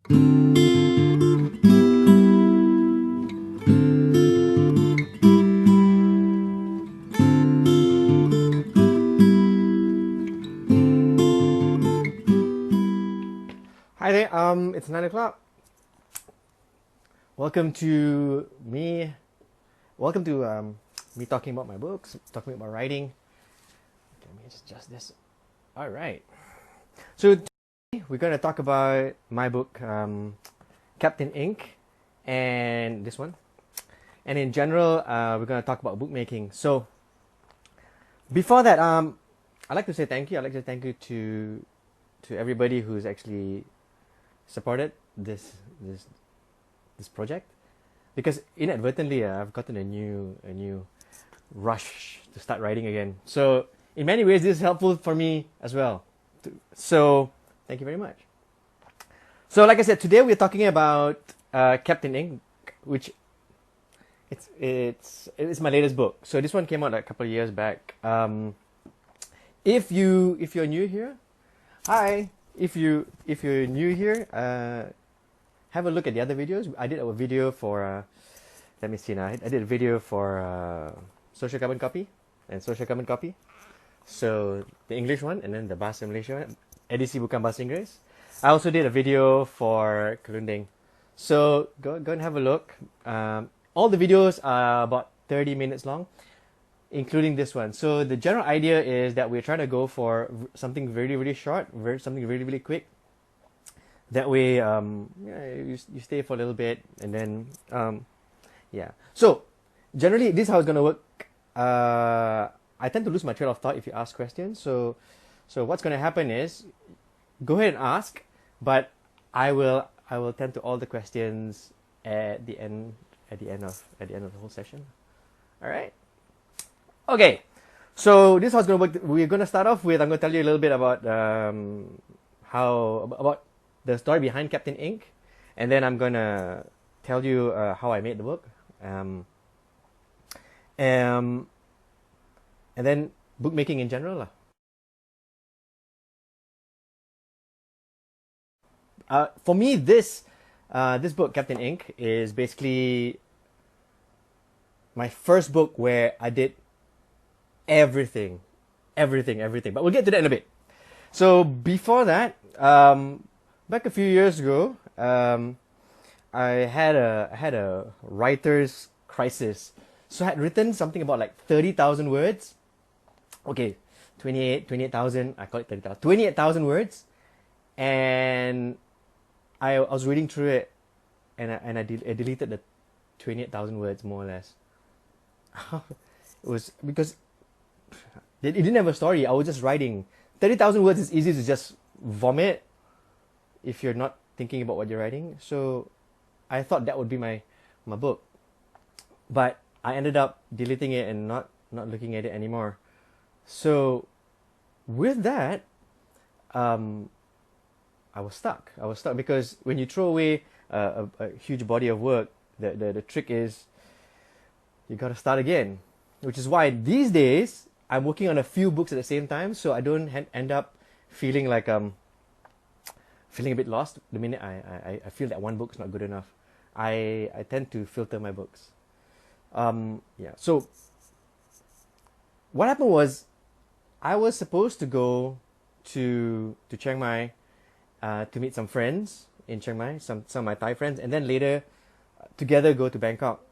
Hi there, it's 9 o'clock. Welcome to me talking about my books, talking about writing. Okay, let me just adjust this. All right. So today we're going to talk about my book, Captain Ink, and this one. And in general, we're going to talk about bookmaking. So before that, I'd like to say thank you. I'd like to thank you to everybody who's actually supported this project, because inadvertently I've gotten a new rush to start writing again. So in many ways this is helpful for me as well. So thank you very much. So like I said, today we're talking about Captain Ink, which it's my latest book. So this one came out a couple of years back. If you're new here, hi. If you're new here, have a look at the other videos. I did a video for, let me see now. I did a video for Social Carbon Copy and Social Carbon Copy. So the English one and then the Bahasa Malaysia one. Edisi Bukan Bahasa Inggris. I also did a video for Kelunding. So go and have a look. All the videos are about 30 minutes long, including this one. So the general idea is that we're trying to go for something really, really short, something really, really quick. That way, you stay for a little bit, and then, yeah. So generally, this is how it's gonna work. I tend to lose my trail of thought if you ask questions. So what's gonna happen is, go ahead and ask, but I will tend to all the questions at the end of the whole session. All right. Okay, so this is how it's going to work. We're going to start off with, I'm going to tell you a little bit about about the story behind Captain Ink, and then I'm going to tell you how I made the book, and then bookmaking in general. For me, this book, Captain Ink, is basically my first book where I did everything. But we'll get to that in a bit. So before that, back a few years ago, I had a writer's crisis. So I had written something about like 30,000 words. Okay, 28,000. I call it 30,000. 28,000 words, and I was reading through it, and I deleted the 28,000 words more or less. It was because it didn't have a story. I was just writing. 30,000 words is easy to just vomit if you're not thinking about what you're writing. So I thought that would be my book. But I ended up deleting it and not looking at it anymore. So with that, I was stuck. Because when you throw away a huge body of work, the trick is you got to start again. Which is why these days I'm working on a few books at the same time, so I don't end up feeling like feeling a bit lost the minute I feel that one book's not good enough. I tend to filter my books. Yeah. So what happened was, I was supposed to go to Chiang Mai to meet some friends in Chiang Mai, some of my Thai friends, and then later together go to Bangkok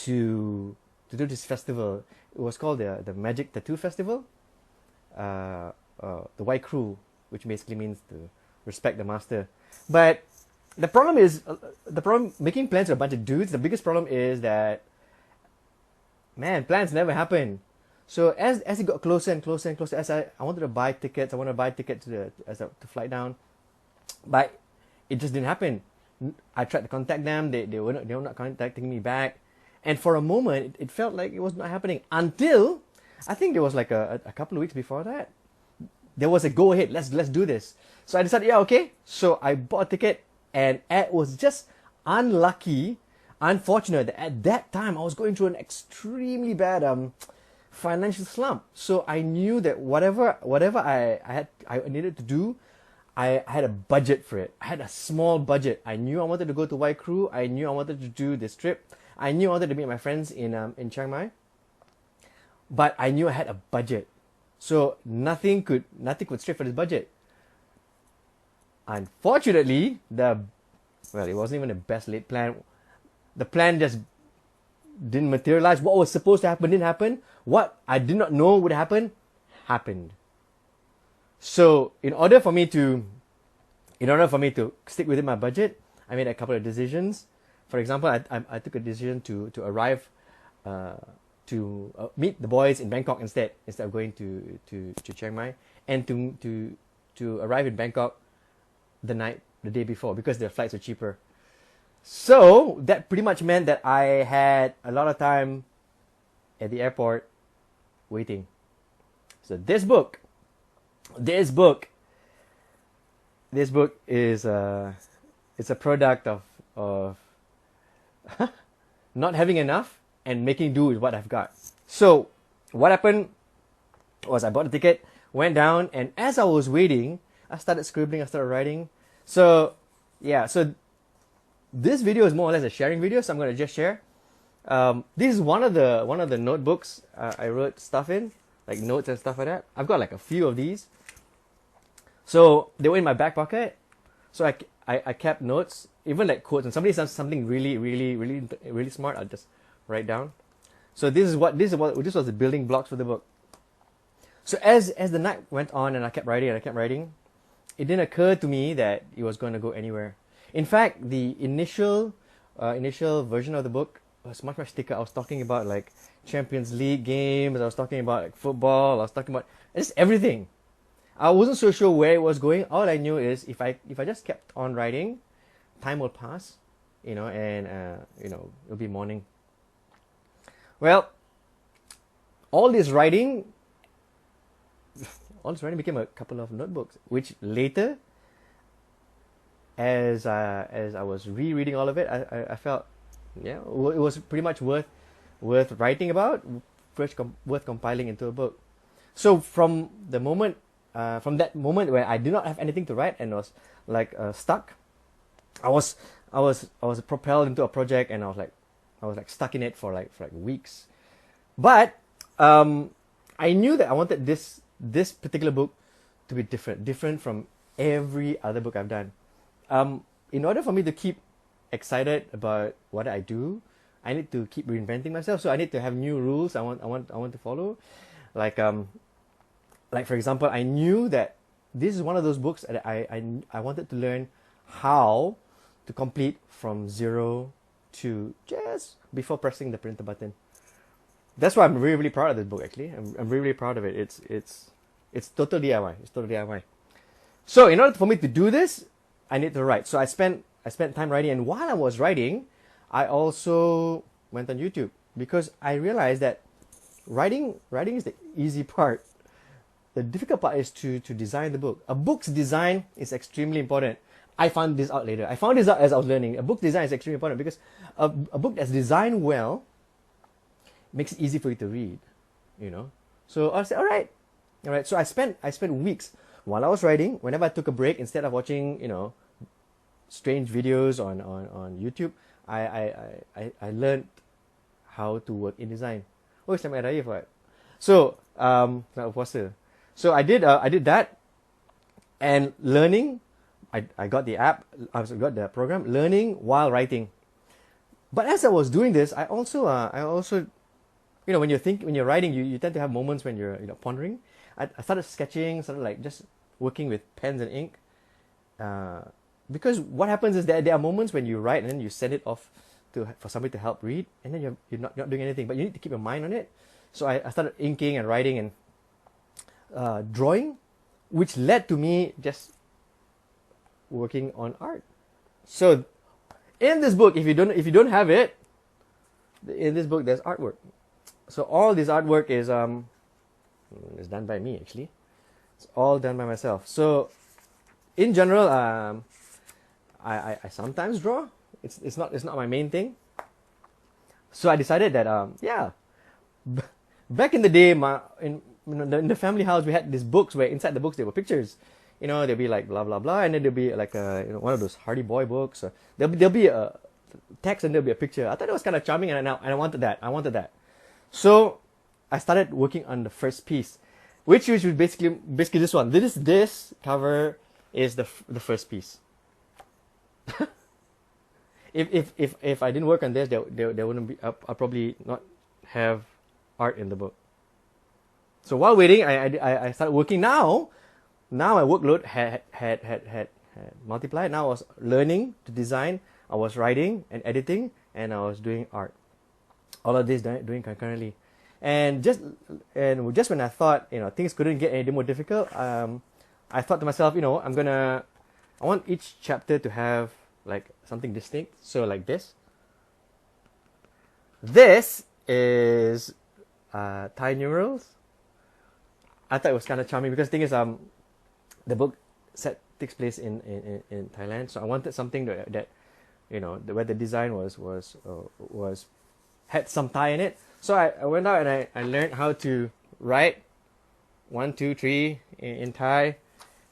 to do this festival. It was called the Magic Tattoo Festival, the White Crew, which basically means to respect the master. But the problem is, making plans for a bunch of dudes, the biggest problem is that, man, plans never happen. So as it got closer and closer and closer, as I wanted to buy tickets, to fly down, but it just didn't happen. I tried to contact them, they were not contacting me back. And for a moment, it felt like it was not happening, until I think there was like a couple of weeks before that, there was a go ahead, let's do this. So I decided, yeah, okay. So I bought a ticket, and it was just unfortunate that at that time I was going through an extremely bad financial slump. So I knew that whatever I needed to do, I had a budget for it. I had a small budget. I knew I wanted to go to Waikru. I knew I wanted to do this trip. I knew I wanted to meet my friends in Chiang Mai. But I knew I had a budget. So nothing could stray for this budget. Unfortunately, it wasn't even the best laid plan. The plan just didn't materialize. What was supposed to happen didn't happen. What I did not know would happen, happened. So in order for me to stick within my budget, I made a couple of decisions. For example, I took a decision to arrive to meet the boys in Bangkok instead of going to Chiang Mai, and to arrive in Bangkok the day before, because their flights were cheaper. So that pretty much meant that I had a lot of time at the airport waiting. So this book is it's a product of not having enough and making do with what I've got. So what happened was I bought a ticket, went down, and as I was waiting, I started scribbling, I started writing. So yeah, so this video is more or less a sharing video, so I'm going to just share. This is one of the notebooks I wrote stuff in, like notes and stuff like that. I've got like a few of these. So they were in my back pocket. So I kept notes, even like quotes. And somebody says something really smart, I'll just write down. So this was the building blocks for the book. So as the night went on and I kept writing, it didn't occur to me that it was going to go anywhere. In fact, the initial version of the book was much thicker. I was talking about like Champions League games. I was talking about like football. I was talking about just everything. I wasn't so sure where it was going. All I knew is if I just kept on writing, time will pass, and it'll be morning. Well, all this writing became a couple of notebooks, which later, as I was rereading all of it, I felt, it was pretty much worth writing about, worth compiling into a book. So from that moment where I did not have anything to write and was like stuck, I was propelled into a project, and I was like stuck in it for like weeks. But I knew that I wanted this particular book to be different from every other book I've done. In order for me to keep excited about what I do, I need to keep reinventing myself. So I need to have new rules I want to follow. Like for example, I knew that this is one of those books that I wanted to learn how to complete from zero to just before pressing the printer button. That's why I'm really proud of this book. Actually, I'm really proud of it. It's total DIY. It's total DIY. So in order for me to do this, I need to write. So I spent time writing, and while I was writing, I also went on YouTube, because I realized that writing is the easy part. The difficult part is to design the book. A book's design is extremely important. I found this out later. I found this out as I was learning. A book design is extremely important because a book that's designed well makes it easy for you to read. So I said, all right. So I spent weeks while I was writing. Whenever I took a break, instead of watching strange videos on YouTube, I learned how to work in design. Oh, saya raya for it. So nak puasa. So I did that, and learning. I got the app. I got the program, learning while writing. But as I was doing this, I also when you're writing, you tend to have moments when you're pondering. I started sketching, started like just working with pens and ink. Because what happens is that there are moments when you write and then you send it off for somebody to help read, and then you're not doing anything, but you need to keep your mind on it. So I started inking and writing and drawing, which led to me just working on art. So in this book, if you don't have it, in this book there's artwork. So all this artwork is done by me, actually. It's all done by myself. So in general, I sometimes draw. It's not my main thing. So I decided that back in the day, in the family house, we had these books where inside the books there were pictures. there'll be like blah blah blah, and then there'll be like one of those Hardy Boy books. There'll be a text and there'll be a picture. I thought it was kind of charming, and I wanted that. I wanted that. So I started working on the first piece, which was basically this one. This cover is the first piece. If I didn't work on this, there wouldn't be. I'll probably not have art in the book. So while waiting, I started working. Now my workload had multiplied. Now I was learning to design. I was writing and editing, and I was doing art. All of this doing concurrently. And just when I thought things couldn't get any more difficult, I thought to myself, I want each chapter to have like something distinct. So like this. This is Thai numerals. I thought it was kind of charming because the thing is, the book takes place in Thailand, so I wanted something that where the design was had some Thai in it. So I went out and I learned how to write 1, 2, 3 in Thai,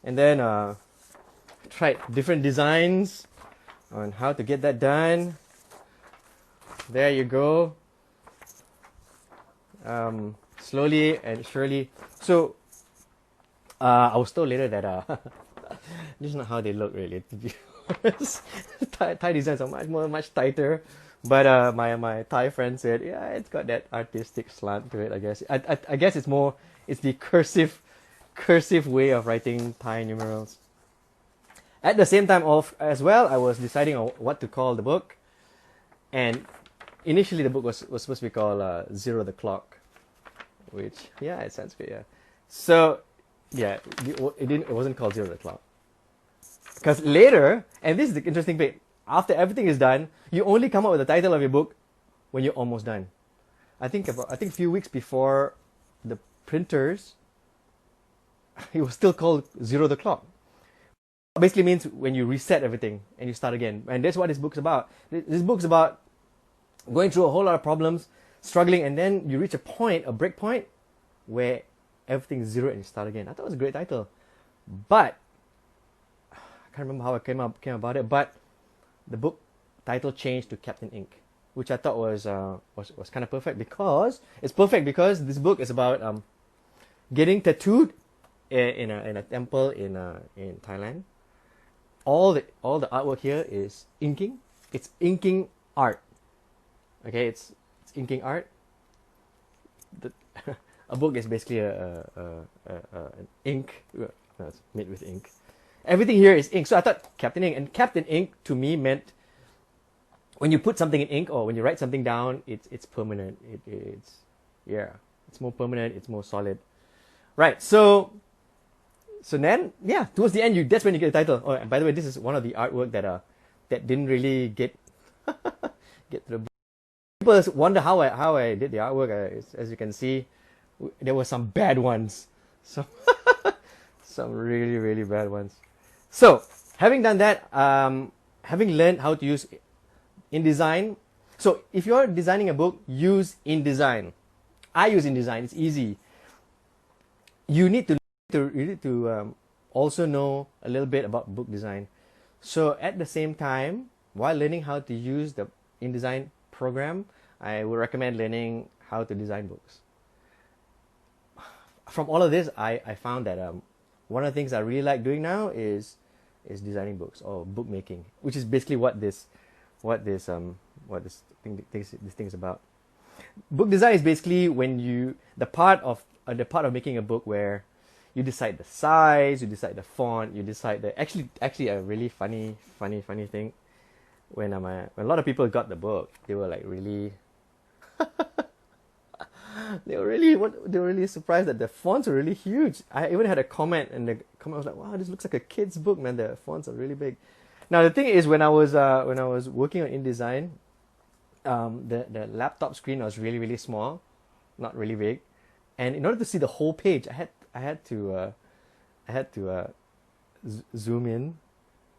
and then tried different designs on how to get that done. There you go. Slowly and surely. So I was told later that this is not how they look really. To be honest. Thai designs are much tighter. But my Thai friend said, yeah, it's got that artistic slant to it. I guess I guess it's the cursive way of writing Thai numerals. At the same time as well, I was deciding on what to call the book, and initially the book was supposed to be called Zero the Clock, which it sounds good. Yeah, so it wasn't called Zero the Clock, because later, and this is the interesting bit. After everything is done, you only come up with the title of your book when you're almost done. I think a few weeks before the printers, it was still called Zero the Clock. Basically means when you reset everything and you start again. And that's what this book's about. This book's about going through a whole lot of problems, struggling, and then you reach a break point, where everything is zero and you start again. I thought it was a great title. But I can't remember how I came about it, but the book title changed to Captain Ink, which I thought was kind of perfect because this book is about getting tattooed in a temple in Thailand. All the artwork here is inking. It's inking art. Okay, it's inking art. A book is basically an ink. No, it's made with ink. Everything here is ink. So I thought Captain Ink. And Captain Ink to me meant when you put something in ink or when you write something down, it's permanent. It's more permanent. It's more solid. Right. So then, towards the end, that's when you get the title. Oh, and by the way, this is one of the artwork that didn't really get to the book. People wonder how I did the artwork. As you can see, there were some bad ones. Some really, really bad ones. So, having done that, having learned how to use InDesign. So, if you're designing a book, use InDesign. I use InDesign. It's easy. You need to also know a little bit about book design. So, at the same time, while learning how to use the InDesign program, I would recommend learning how to design books. From all of this, I found that one of the things I really like doing now is designing books or bookmaking, which is basically what this thing is about. Book design is basically when the part of making a book where you decide the size, you decide the font, you decide actually a really funny thing. When a lot of people got the book, they were like really they were really surprised that the fonts are really huge. I even had a comment, and the comment was like, "Wow, this looks like a kid's book, man. The fonts are really big." Now the thing is, when I was working on InDesign, the laptop screen was really, really small, not really big, and in order to see the whole page, I had to zoom in,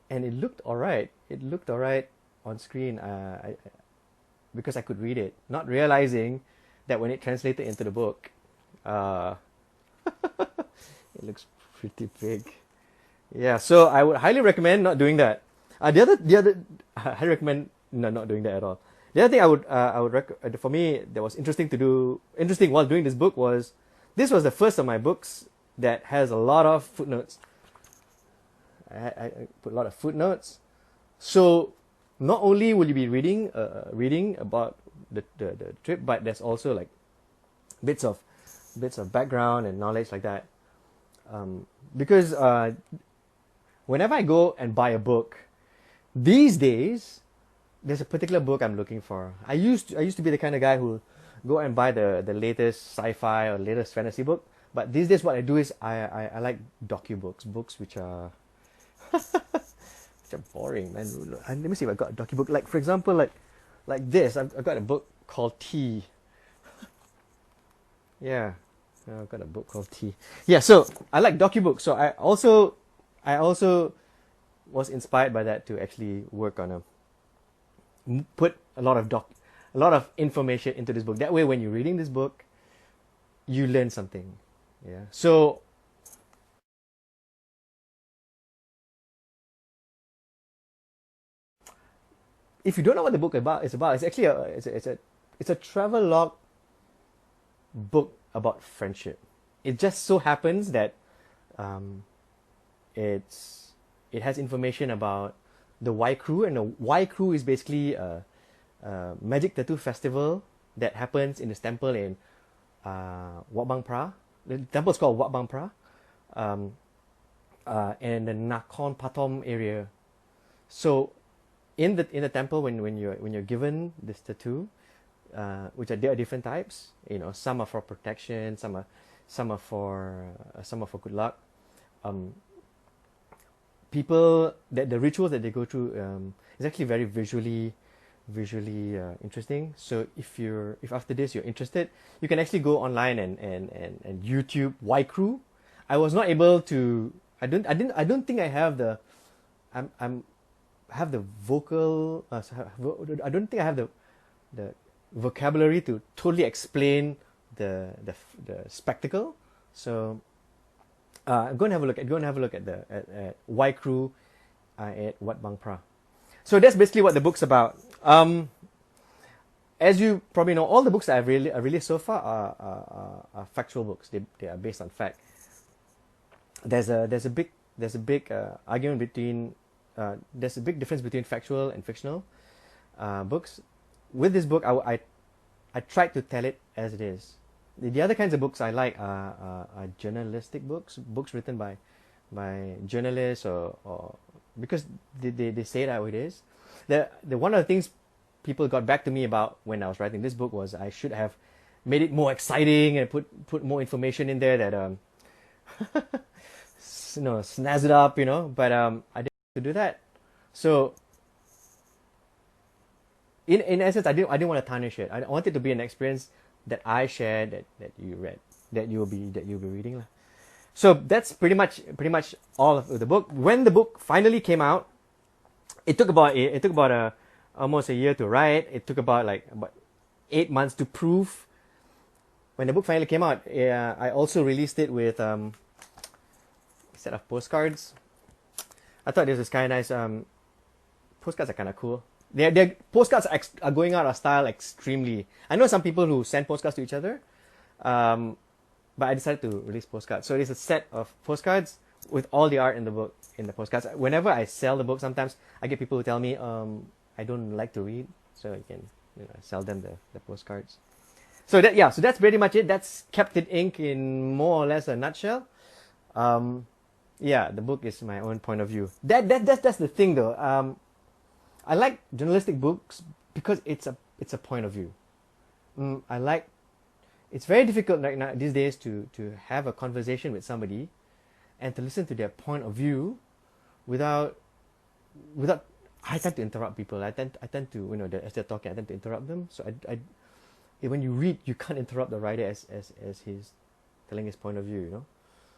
and it looked alright. It looked alright on screen, because I could read it, not realizing that when it translated into the book, it looks pretty big. Yeah, so I would highly recommend not doing that. The other, I highly recommend not doing that at all. The other thing for me that was interesting while doing this book was, this was the first of my books that has a lot of footnotes. I put a lot of footnotes. So not only will you be reading about the trip, but there's also like bits of background and knowledge like that. Because whenever I go and buy a book these days, there's a particular book I'm looking for. I used to be the kind of guy who go and buy the latest sci-fi or latest fantasy book. But these days, what I do is I like books which are which are boring, man. Let me see if I got a docubook. Like for example, like this. I've got a book called Tea. Yeah, I've got a book called Tea. Yeah, so I like docubooks. So I also was inspired by that to actually work on put a lot of information into this book. That way, when you're reading this book, you learn something. Yeah. So if you don't know what the book is about, it's actually it's a travel log book about friendship. It just so happens that um, it has information about the Y Crew, and the Y Crew is basically a magic tattoo festival that happens in this temple in Wat Bang Pra. The temple is called Wat Bang Pra, um, in the Nakhon Pathom area. So in the temple, when you're given this tattoo, there are different types. You know, some are for protection, some are for good luck. People that the rituals that they go through is actually very visually interesting. So if after this you're interested, you can actually go online and YouTube Y Crew. I was not able to. I don't think I have the. I'm have the vocal. I don't think I have the vocabulary to totally explain the spectacle. So go and have a look at at Y Crew at Wat Bang Pra. So that's basically what the book's about. As you probably know, all the books that I've released so far are factual books. They are based on fact. There's a big argument between there's a big difference between factual and fictional books. With this book, I tried to tell it as it is. The other kinds of books I like are journalistic books written by journalists or because they say it how it is. The one of the things people got back to me about when I was writing this book was I should have made it more exciting and put more information in there that snazz it up, But I didn't to do that. So in essence, I didn't want to tarnish it. I want it to be an experience that I share, that you read, that you'll be reading lah. So that's pretty much all of the book. When the book finally came out, it took about almost a year to write. It took about 8 months to proof. When the book finally came out, I also released it with a set of postcards. I thought this was kind of nice. Postcards are kind of cool. Their postcards are going out of style extremely. I know some people who send postcards to each other, but I decided to release postcards. So it's a set of postcards with all the art in the postcards. Whenever I sell the book, sometimes I get people who tell me, I don't like to read, so you can sell them the postcards. So that's pretty much it. That's Captain Ink in more or less a nutshell. The book is my own point of view. That's the thing though. I like journalistic books because it's a point of view. It's very difficult right now these days to have a conversation with somebody and to listen to their point of view without I tend to interrupt people. I tend to as they're talking, I tend to interrupt them. So when you read, you can't interrupt the writer as he's telling his point of view.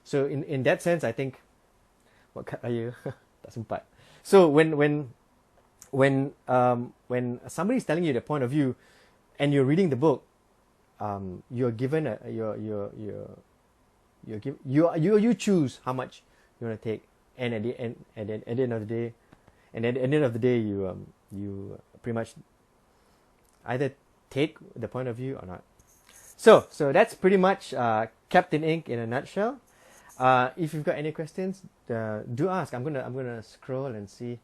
So in that sense, I think what are you? Tak sempat. So when somebody's telling you their point of view and you're reading the book, you're given you choose how much you want to take and at the end of the day, and at the end of the day, you pretty much either take the point of view or not. So that's pretty much Captain Ink in a nutshell. If you've got any questions, do ask. I'm gonna scroll and see.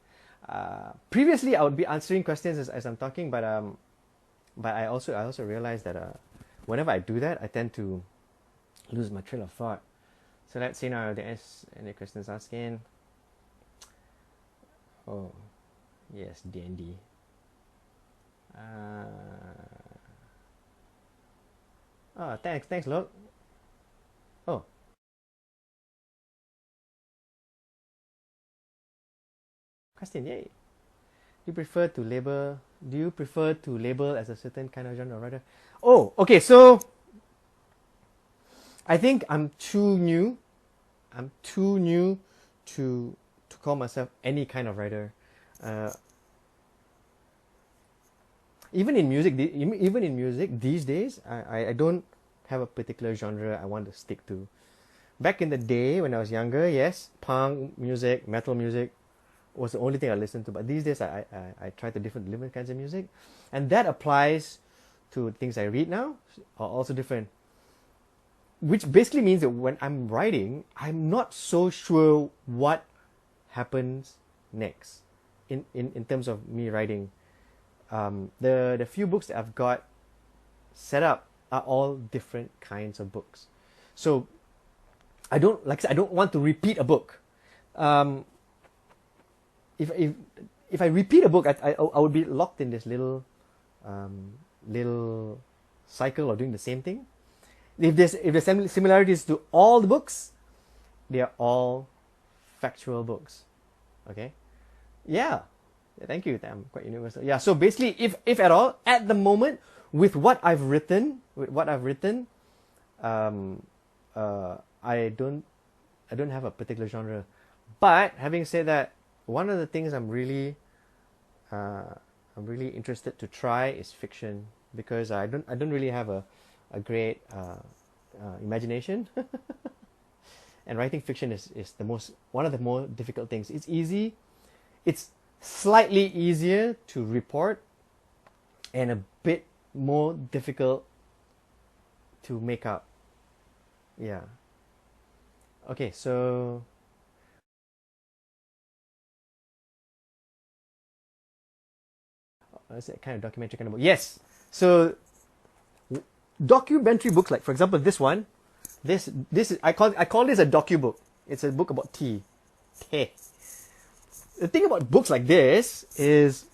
Previously, I would be answering questions as I'm talking, but I also realized that whenever I do that, I tend to lose my trail of thought. So let's see now if there's any questions asking. Oh, yes, D&D. Oh, thanks, look. Oh, question, yay. Do you prefer to label as a certain kind of genre or writer? Oh, okay, so I think I'm too new to call myself any kind of writer. Even in music these days, I don't have a particular genre I want to stick to. Back in the day when I was younger, yes, punk music, metal music was the only thing I listened to. But these days, I try to different kinds of music, and that applies to things I read now are also different. Which basically means that when I'm writing, I'm not so sure what happens next in terms of me writing. The few books that I've got set up are all different kinds of books. So I don't want to repeat a book. If I repeat a book, I would be locked in this little cycle of doing the same thing. If there's similarities to all the books, they are all factual books. Okay, yeah. Thank you. I'm quite universal. Yeah. So basically, if at all, at the moment, with what I've written, I don't have a particular genre. But having said that, one of the things I'm really interested to try is fiction, because I don't really have a great imagination, and writing fiction is one of the more difficult things. It's easy, it's slightly easier to report, and a bit more difficult to make up. Yeah. Okay, so is it kind of documentary kind of book? Yes. So documentary books, like for example this one, this is I call this a docu book. It's a book about tea. Tea. The thing about books like this is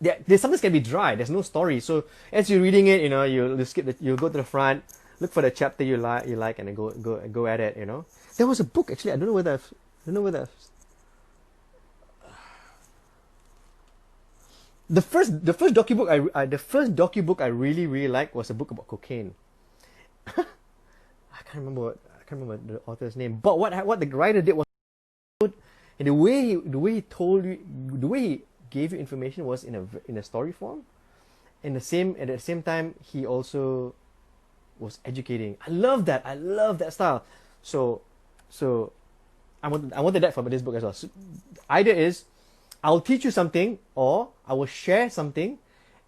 they sometimes can be dry. There's no story. So as you're reading it, you skip you go to the front, look for the chapter you like, and then go at it. There was a book actually. I don't know whether the first docu book I really liked was a book about cocaine. I can't remember the author's name. But what the writer did was, and the way he told you, the way he gave you information was in a story form, and at the same time he also was educating. I love that style. So I wanted that for this book as well. So, either is I'll teach you something, or I will share something,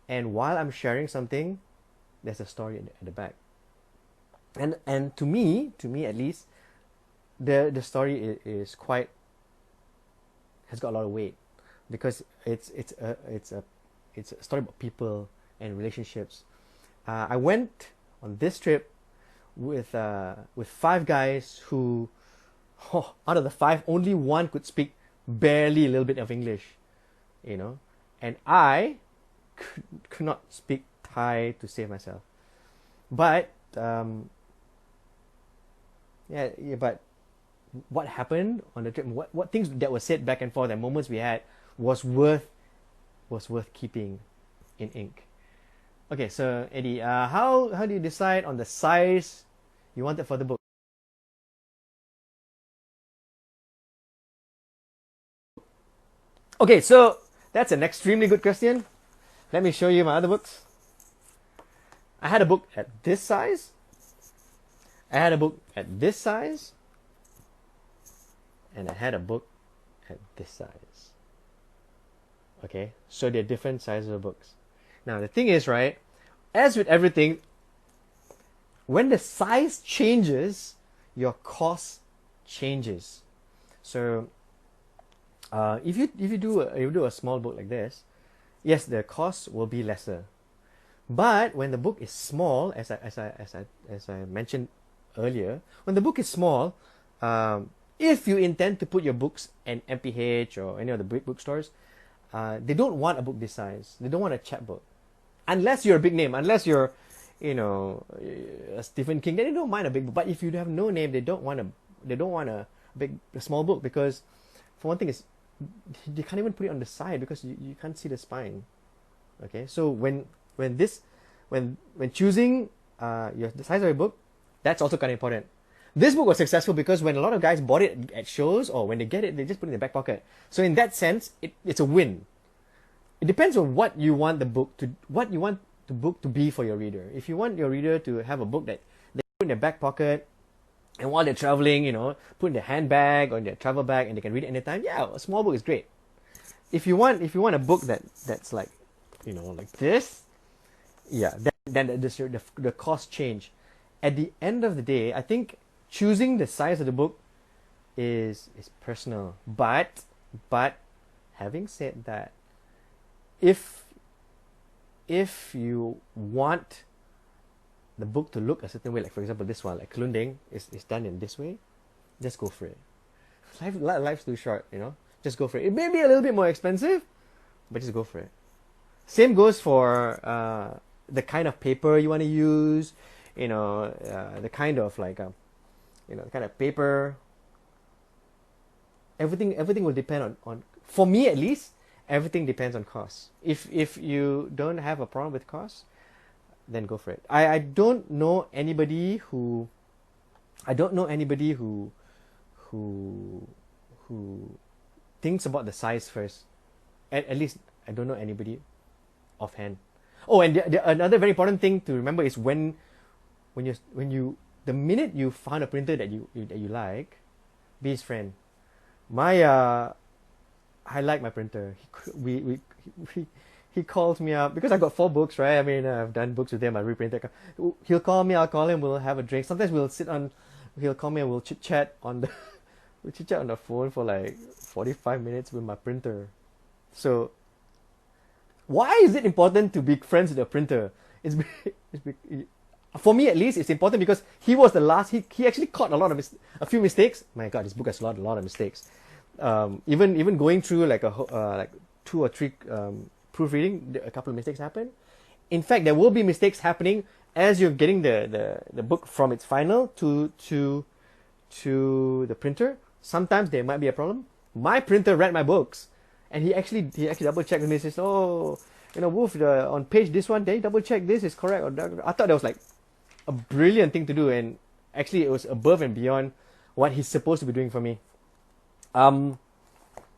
and while I'm sharing something, there's a story at the back. And to me at least, the story has got a lot of weight, because it's a story about people and relationships. I went on this trip with 5 guys who, out of the 5, only one could speak barely a little bit of English, and I could not speak Thai to save myself. But but what happened on the trip, what things that were said back and forth, and moments we had was worth keeping in ink. Okay, so Eddie, how do you decide on the size you wanted for the book? Okay, so that's an extremely good question. Let me show you my other books. I had a book at this size. I had a book at this size. and I had a book at this size. Okay, so they're different sizes of books. Now the thing is, right, as with everything, when the size changes, your cost changes. So if you do a small book like this, yes, the cost will be lesser. But when the book is small, as I mentioned earlier, when the book is small, if you intend to put your books in MPH or any of the big bookstores, they don't want a book this size. They don't want a chapbook, unless you're a big name. Unless you're, a Stephen King, then they don't mind a big book. But if you have no name, they don't want a small book, because for one thing is they can't even put it on the side because you can't see the spine. Okay, so when choosing the size of your book, that's also kind of important. This book was successful because when a lot of guys bought it at shows, or when they get it, they just put it in their back pocket. So in that sense, it's a win. It depends on what you want the book to be for your reader. If you want your reader to have a book that they put in their back pocket, and while they're traveling, put in their handbag or in their travel bag, and they can read it anytime, yeah, a small book is great. If you want a book that's like, like this, yeah, then the cost change. At the end of the day, I think choosing the size of the book is personal. But having said that, if you want the book to look a certain way, like for example this one, like Klunding is done in this way, just go for it. Life's too short, just go for it. It may be a little bit more expensive, but just go for it. Same goes for the kind of paper you want to use, the kind of like the kind of paper. Everything will depend on, for me at least, everything depends on cost. If you don't have a problem with cost, then go for it. I don't know anybody who thinks about the size first. At least I don't know anybody offhand. Oh, and another very important thing to remember is when you the minute you found a printer that you like, be his friend. I like my printer. He calls me up because I got 4 books, right? I mean, I've done books with him. I reprinted. He'll call me. I'll call him. We'll have a drink. Sometimes he'll call me and we'll chit chat on the phone for like 45 minutes with my printer. So why is it important to be friends with a printer? For me at least, it's important because he was the last. He actually caught a few mistakes. My God, this book has a lot of mistakes. Even going through like like 2 or 3 proofreading, a couple of mistakes happen. In fact, there will be mistakes happening as you're getting the book from its final to the printer. Sometimes there might be a problem. My printer read my books, and he actually double checked with me. He says, "Oh, Wolf, on page this one, they double check this is correct." I thought that was like a brilliant thing to do, and actually it was above and beyond what he's supposed to be doing for me.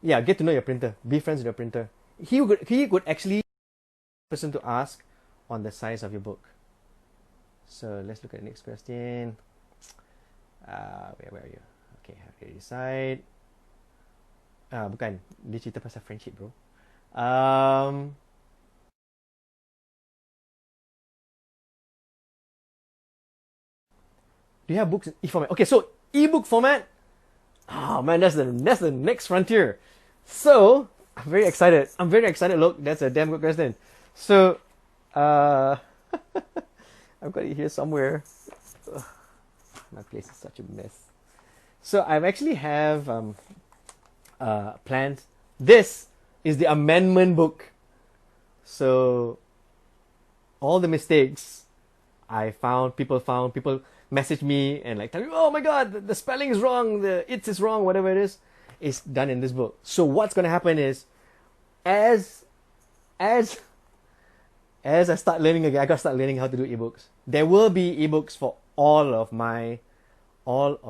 Yeah, get to know your printer. Be friends with your printer. He could actually be the person to ask on the size of your book. So let's look at the next question. Where are you? Okay, have you decide? Bukan. Dia cerita pasal friendship, bro. Do you have books in e-format? Okay, so e-book format. Oh man, that's the next frontier. So I'm very excited. Look, that's a damn good question. So I've got it here somewhere. Ugh, my place is such a mess. So I've actually have planned. This is the amendment book. So all the mistakes people message me and like tell me, oh my God, the spelling is wrong, the it is wrong, whatever it is done in this book. So what's gonna happen is, as I start learning again, I gotta start learning how to do ebooks. There will be ebooks for all of my books.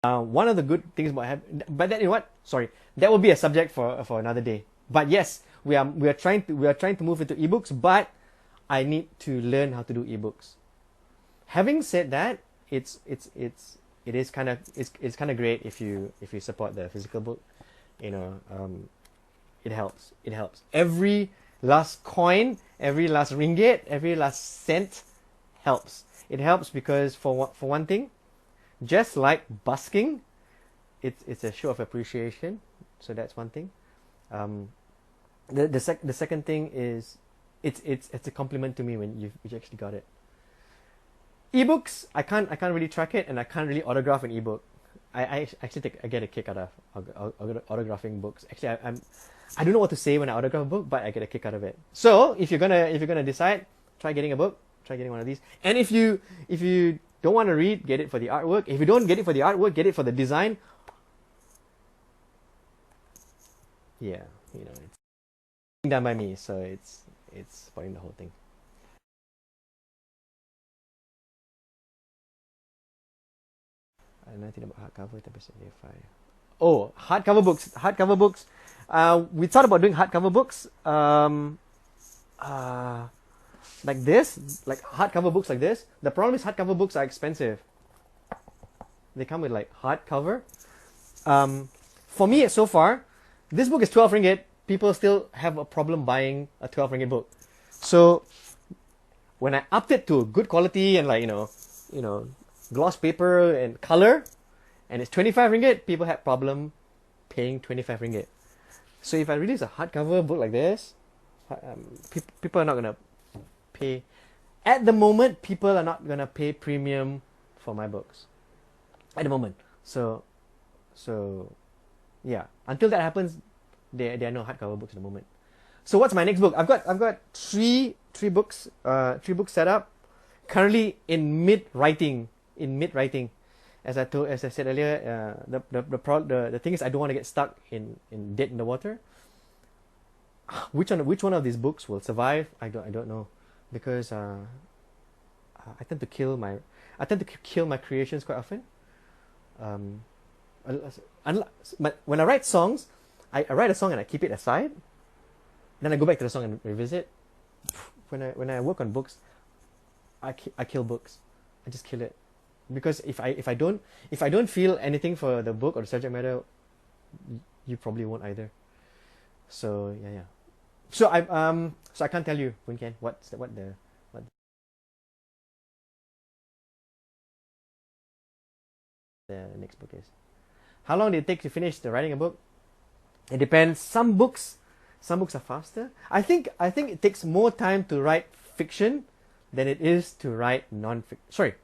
One of the good things about but that, sorry, that will be a subject for another day. But yes, we are trying to move into ebooks, but I need to learn how to do ebooks. Having said that, it's it is kind of it's kind of great if you support the physical book. You know, it helps. It helps. Every last coin, every last ringgit, every last cent helps. It helps because for one thing, just like busking, it's a show of appreciation. So that's one thing. The second thing is it's a compliment to me when you actually got it. Ebooks, I can't really track it, and I can't really autograph an ebook. I actually I get a kick out of autographing books. Actually, I don't know what to say when I autograph a book, but I get a kick out of it. So if you're gonna decide, try getting a book, try getting one of these. And if you don't want to read, get it for the artwork. If you don't get it for the artwork, get it for the design. Yeah, you know, it's done by me, so it's spoiling the whole thing. Nothing about hardcover, 10% AFI. Oh, hardcover books. Hardcover books. We thought about doing hardcover books. Like this, like hardcover books like this. The problem is hardcover books are expensive. They come with like hardcover. For me, so far, this book is 12 ringgit. People still have a problem buying a 12 ringgit book. So when I upped it to good quality and like you know, gloss paper and color, and it's 25 ringgit, people had problem paying 25 ringgit. So if I release a hardcover book like this, people are not gonna pay. At the moment, people are not gonna pay premium for my books. At the moment, so yeah. Until that happens, there are no hardcover books at the moment. So what's my next book? I've got three books set up. Currently in mid writing. As I said earlier, the thing is I don't want to get stuck in dead in the water. Which one of these books will survive? I don't know, because I tend to kill my creations quite often. When I write songs, I write a song and I keep it aside. Then I go back to the song and revisit. When I work on books, I kill books. I just kill it. Because if I don't feel anything for the book or the subject matter, you probably won't either. So yeah. So I can't tell you, Wenken, what the next book is. How long did it take to finish writing a book? It depends. Some books are faster. I think it takes more time to write fiction than it is to write non-fiction.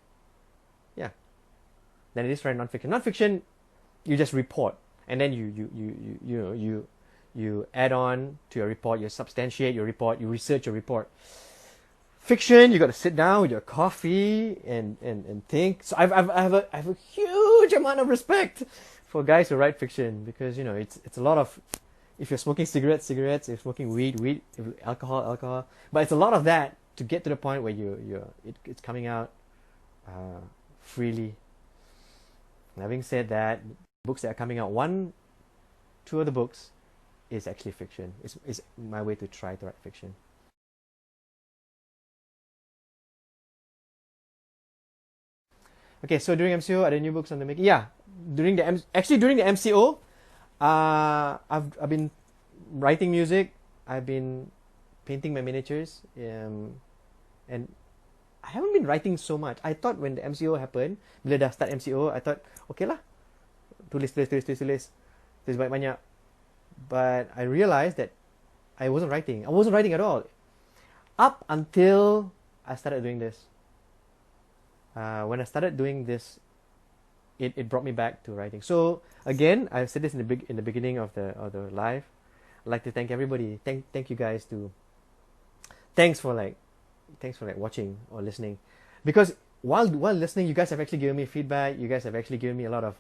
Than it is to write non-fiction. Non-fiction, you just report, and then you add on to your report, you substantiate your report, you research your report. Fiction, you got to sit down with your coffee and think. So I have a huge amount of respect for guys who write fiction, because it's a lot of, if you're smoking cigarettes, if you're smoking weed, if alcohol, but it's a lot of that to get to the point where it's coming out freely. Having said that, books that are coming out, two of the books is actually fiction. It's my way to try to write fiction. Okay, so during MCO, are there new books on the making? Yeah, during the MCO, I've been writing music. I've been painting my miniatures, and I haven't been writing so much. I thought when the MCO happened, bila dah start MCO, I thought, okay lah, tulis banyak. But I realized that I wasn't writing. I wasn't writing at all. Up until I started doing this. When I started doing this, it brought me back to writing. So again, I said this in the beginning of the live. I'd like to thank everybody. Thank you guys thanks for watching or listening, because while listening, you guys have actually given me feedback. You guys have actually given me a lot of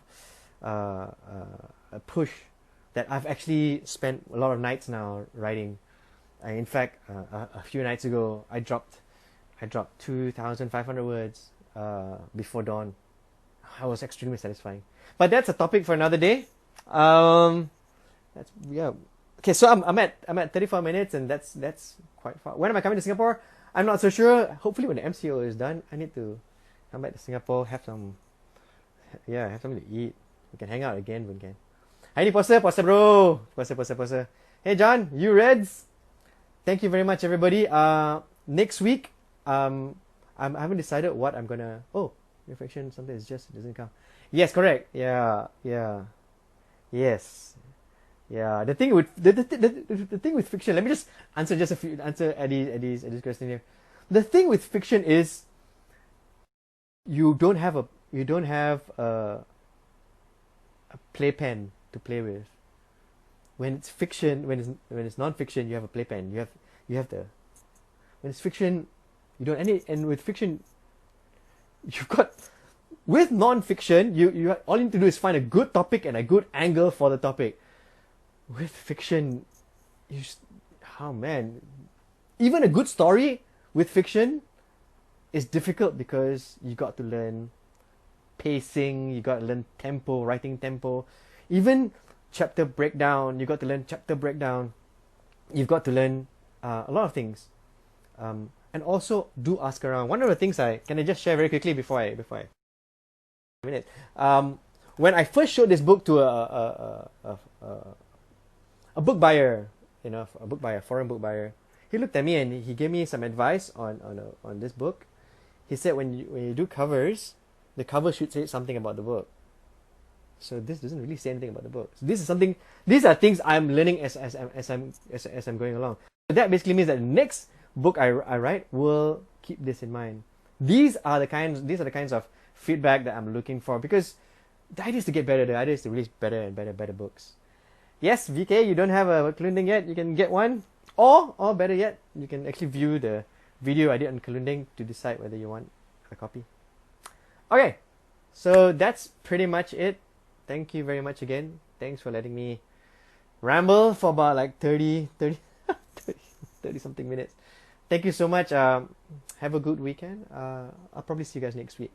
a push that I've actually spent a lot of nights now writing. In fact, a few nights ago, I dropped 2,500 words before dawn. I was extremely satisfying. But that's a topic for another day. Okay, so I'm at 34 minutes, and that's quite far. When am I coming to Singapore? I'm not so sure. Hopefully when the MCO is done, I need to come back to Singapore, have yeah, have something to eat. We can hang out again when we can. Hari ni puasa, puasa bro. Puasa. Hey John, you Reds. Thank you very much everybody. Next week, I haven't decided what I'm gonna. Oh, reflection. Something is just doesn't come. Yes, correct. Yeah. Yes. Yeah. The thing with the thing with fiction. Let me just answer Eddie's question here. The thing with fiction is you don't have a playpen to play with. When it's fiction, when it's non-fiction, you have a playpen. You have the. When it's fiction, you don't. And with fiction, you've got. With non-fiction, you all you need to do is find a good topic and a good angle for the topic. With fiction, oh man, even a good story with fiction is difficult because you got to learn pacing, you got to learn tempo, writing tempo, even chapter breakdown. You got to learn chapter breakdown. You've got to learn a lot of things, and also do ask around. One of the things can I just share very quickly before I minute. When I first showed this book to a book buyer, a foreign book buyer, he looked at me and he gave me some advice on this book. He said when you do covers, the cover should say something about the book. So this doesn't really say anything about the book. So these are things I'm learning as I'm going along. So that basically means that the next book I write will keep this in mind. These are the kinds of feedback that I'm looking for, because the idea is to get better. The idea is to release better and better books. Yes, VK, you don't have a Kalunding yet, you can get one. Or better yet, you can actually view the video I did on Kalunding to decide whether you want a copy. Okay, so that's pretty much it. Thank you very much again. Thanks for letting me ramble for about like 30 something minutes. Thank you so much. Have a good weekend. I'll probably see you guys next week.